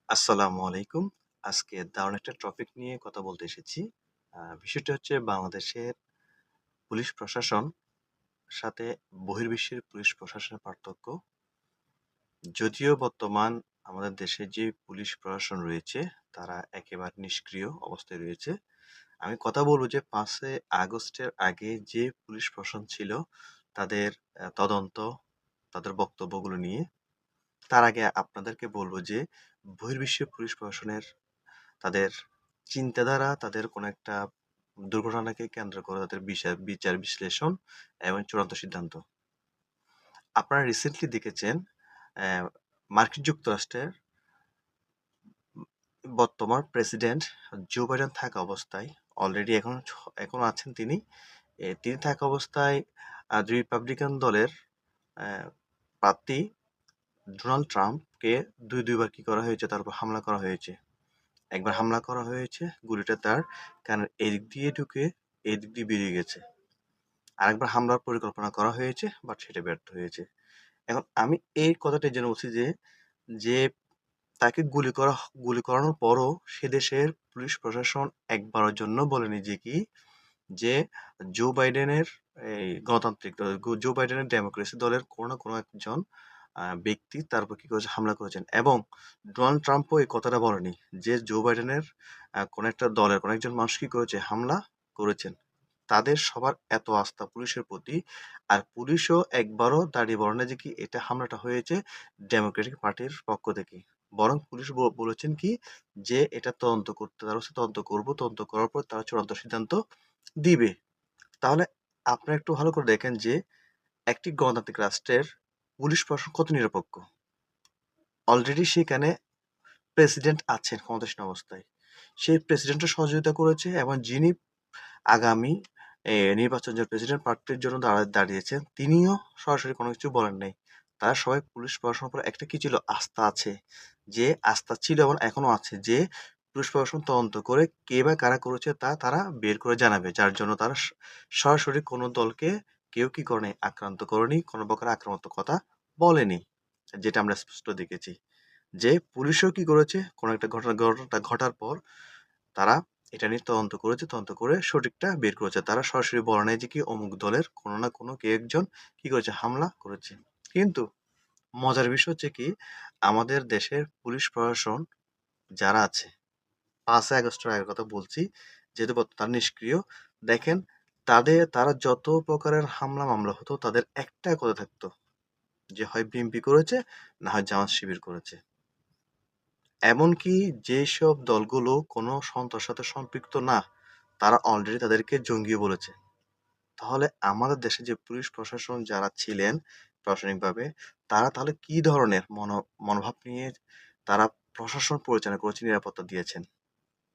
আসসালামু আলাইকুম। আজকে দারুণ একটা টপিক নিয়ে কথা বলতে এসেছি। বিষয়টা হচ্ছে বাংলাদেশের পুলিশ প্রশাসন সাথে বহির্বিশ্বের পুলিশ প্রশাসনের পার্থক্য। যদিও বর্তমান আমাদের দেশে যে পুলিশ প্রশাসন রয়েছে তারা একেবারে নিষ্ক্রিয় অবস্থায় রয়েছে। আমি কথা বলব যে ৫ই আগস্টের আগে যে পুলিশ প্রশাসন ছিল তাদের তদন্ত, তাদের বক্তব্যগুলো নিয়ে। তার আগে আপনাদেরকে বলব যে বহির্বিশ্বের পুলিশ প্রশাসনের তাদের চিন্তাধারা, তাদের কোনো একটা দুর্ঘটনাকে কেন্দ্র করে তাদের বিচার বিশ্লেষণ এবং চূড়ান্ত সিদ্ধান্ত। আপনারা রিসেন্টলি দেখেছেন অ্যা মার্কিন যুক্তরাষ্ট্রের বর্তমান প্রেসিডেন্ট জো বাইডেন থাকা অবস্থায় অলরেডি এখনো আছেন তিনি। তিনি থাকা অবস্থায় রিপাবলিকান দলের অ্যা প্রার্থী ডোনাল্ড ট্রাম্পকে ২ বার কি করা হয়েছে? তার উপর হামলা করা হয়েছে। একবার হামলা করা হয়েছে, গুলিটা তার কানের এদিক দিয়ে ঢুকে এদিক দিয়ে বেরিয়ে গেছে। আরেকবার হামলার পরিকল্পনা করা হয়েছে, বাট সেটা ব্যর্থ হয়েছে। এখন আমি এই কথাটা এইজন্য বলছি যে, যে তাকে গুলি করানোর পরও সে দেশের পুলিশ প্রশাসন একবারের জন্য বলেনি যে জো বাইডেনের জো বাইডেনের ডেমোক্রেসি দলের কোনো না কোনো একজন ব্যক্তি তার উপর কি করেছে? হামলা করেছেন। এবং ডোনাল্ড ট্রাম্পও এই কথাটা বলেনি যে জো বাইডেনের কোনো একটা দলের কোনো একজন মানুষ কি করেছে? হামলা করেছেন। তাদের সবার এত আস্থা পুলিশের প্রতি, আর পুলিশও একবারও দাঁড়িয়ে বলে না যে কি এটা হামলাটা হয়েছে ডেমোক্রেটিক পার্টির পক্ষ থেকে। বরং পুলিশ বলেছেন কি যে এটা তদন্ত করতে তারা হচ্ছে তদন্ত করব, তদন্ত করার পর তারা চূড়ান্ত সিদ্ধান্ত দিবে। তাহলে আপনারা একটু ভালো করে দেখেন যে একটি গণতান্ত্রিক রাষ্ট্রের পুলিশ প্রশাসন কত নিরপেক্ষ। অলরেডি সেখানে প্রেসিডেন্ট আছেন ক্ষমতাসীন অবস্থায়। সেই প্রেসিডেন্টও সহযোগিতা করেছে এবং যিনি আগামী নির্বাচন যে প্রেসিডেন্ট প্রার্থীর জন্য দাঁড়িয়েছেন তিনিও সরাসরি কোনো কিছু বলেন নাই। তারা সবাই পুলিশ প্রশাসনের উপর একটা কি ছিল? আস্থা আছে। যে আস্থা ছিল এবং এখনো আছে যে পুলিশ প্রশাসন তদন্ত করে কে বা কারা করেছে তা তারা বের করে জানাবে। যার জন্য তারা সরাসরি কোনো দলকে কেউ কি করে নাই? আক্রান্ত করেনি, কোনো প্রকার আক্রমণাত্মক কথা বলেনি। যেটা আমরা স্পষ্ট দেখেছি। যে পুলিশও কি করেছে? কোনো একটা ঘটনাটা ঘটার পর তারা এটা নিয়ে তদন্ত করেছে, তদন্ত করে সঠিকটা বের করেছে। তারা সরাসরি বলে নাই যে কি অমুক দলের কোনো না কোনো কেউ একজন কি করেছে? হামলা করেছে। কিন্তু মজার বিষয় হচ্ছে কি আমাদের দেশের পুলিশ প্রশাসন যারা আছে ৫ই আগস্টের আগের কথা বলছি, যেহেতু তারা নিষ্ক্রিয়। দেখেন তারা যত প্রকারের হামলা মামলা হতো তাদের একটা কথা থাকতো যে হয় বিএনপি করেছে না হয় জামাত শিবির করেছে। এমনকি যেসব দলগুলো কোনো সন্ত্রাসের সাথে সম্পৃক্ত না, তারা অলরেডি তাদেরকে জঙ্গি বলেছে। তাহলে আমাদের দেশে যে পুলিশ প্রশাসন যারা ছিলেন প্রশাসনিকভাবে, তারা তাহলে কি ধরনের মনোভাব নিয়ে তারা প্রশাসন পরিচালনা করেছে, নিরাপত্তা দিয়েছেন?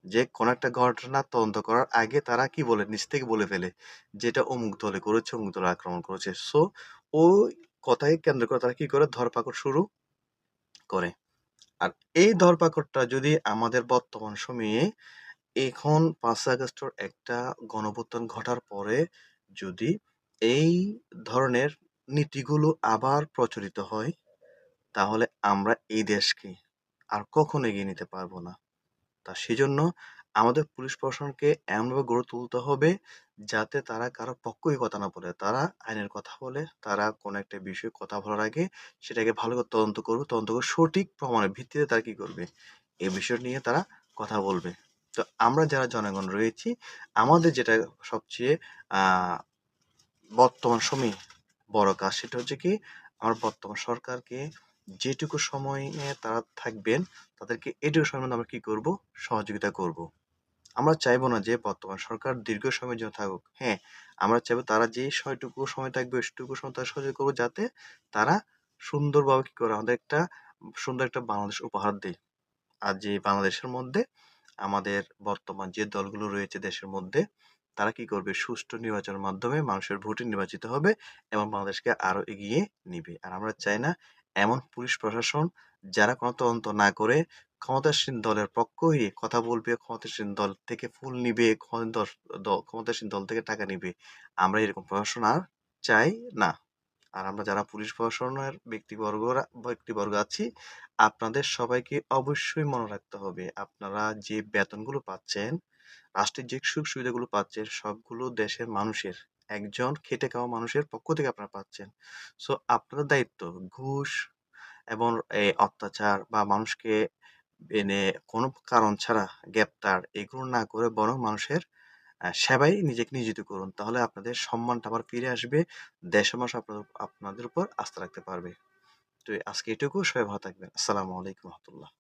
যে কোনো একটা ঘটনা তদন্ত করার আগে তারা কি বলে? নিজ থেকে বলে ফেলে যে এটা অমুক দলে করেছে, অমুক দলে আক্রমণ করেছে। সো ওই কথাকে কেন্দ্র করে তারা কি করে? ধরপাকড় শুরু করে। আর এই ধরপাকড়টা যদি আমাদের বর্তমান সময়ে এখন ৫ই আগস্টের একটা গণঅভ্যুত্থান ঘটার পরে যদি এই ধরনের নীতিগুলো আবার প্রচলিত হয়, তাহলে আমরা এই দেশকে আর কখনো এগিয়ে নিতে পারবো না। সেজন্য আমাদের পুলিশ প্রশাসনকে এমনভাবে গড়ে তুলতে হবে যাতে তারা কারো পক্ষই কথা না বলে। তারা আইনের কথা বলে, তারা কোনো একটা বিষয়ে কথা বলার আগে সেটাকে ভালো করে তদন্ত করবে। তদন্ত করে সঠিক প্রমাণের ভিত্তিতে তারা কি করবে? এই বিষয় নিয়ে তারা কথা বলবে। তো আমরা যারা জনগণ রয়েছি, আমাদের যেটা সবচেয়ে আ বর্তমান সময়ে বড় কাজ সেটা হচ্ছে কি, আমার বর্তমান সরকারকে যেটুকু সময়ে তারা থাকবেন, তাদেরকে এটুকু সময়ের মধ্যে আমরা কি করব? সহযোগিতা করব। আমরা চাইবো না যে বর্তমান সরকার দীর্ঘ সময়ের জন্য থাকুক। হ্যাঁ, আমরা চাইবো তারা যে সময়টুকু সময় থাকবে সেটুকু সময় তারা সহযোগিতা করবো যাতে তারা সুন্দরভাবে কি করে আমাদের একটা সুন্দর একটা বাংলাদেশ উপহার দেয়। আর যে বাংলাদেশের মধ্যে আমাদের বর্তমান যে দলগুলো রয়েছে দেশের মধ্যে তারা কি করবে? সুষ্ঠু নির্বাচনের মাধ্যমে মানুষের ভোটে নির্বাচিত হবে এবং বাংলাদেশকে আরো এগিয়ে নিবে। আর আমরা চাই না এমন পুলিশ প্রশাসন যারা কোনো তদন্ত না করে ক্ষমতাসীন দলের পক্ষ হয়ে কথা বলবে, ক্ষমতাসীন দল থেকে ফুল নিবে, ক্ষমতাসীন দল থেকে টাকা নিবে। আমরা এরকম প্রশাসন আর চাই না। আর আমরা যারা পুলিশ প্রশাসনের ব্যক্তিবর্গ আছি, আপনাদের সবাইকে অবশ্যই মনে রাখতে হবে, আপনারা যে বেতনগুলো পাচ্ছেন, রাষ্ট্রের যে সুযোগ-সুবিধাগুলো পাচ্ছেন, সবগুলো দেশের মানুষের, একজন খেটে খাওয়া মানুষের পক্ষ থেকে আপনারা পাচ্ছেন। সো আপনাদের দায়িত্ব ঘুষ এবং অত্যাচার বা মানুষকে এনে কোনো কারণ ছাড়া গ্রেপ্তার এগুলো না করে বরং মানুষের সেবায় নিজেকে নিয়োজিত করুন। তাহলে আপনাদের সম্মানটা আবার ফিরে আসবে। দেশের মানুষ আপনাদের উপর আস্থা রাখতে পারবে। তো আজকে এটুকু। সবাই ভালো থাকবেন। আসসালামু আলাইকুম ওয়া রাহমাতুল্লাহ।